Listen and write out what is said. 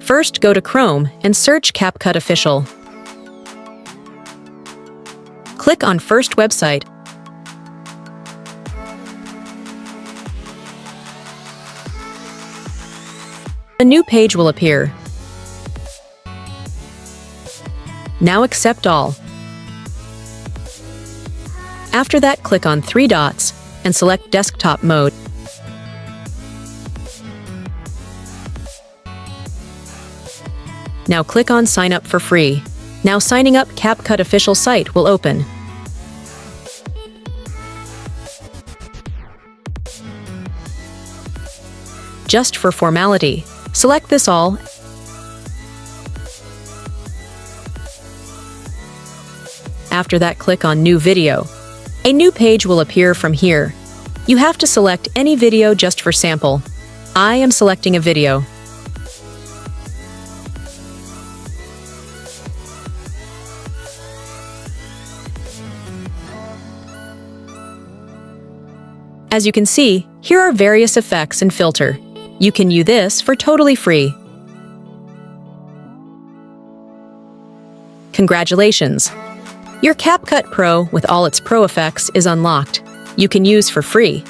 First, go to Chrome and search CapCut Official. Click on First Website. A new page will appear. Now accept all. After that, click on 3 dots and select Desktop Mode. Now click on Sign Up for free. Now signing up CapCut official site will open. Just for formality, select this all. After that, click on New Video. A new page will appear from here. You have to select any video just for sample. I am selecting a video. As you can see, here are various effects and filter. You can use this for totally free. Congratulations! Your CapCut Pro with all its pro effects is unlocked. You can use for free.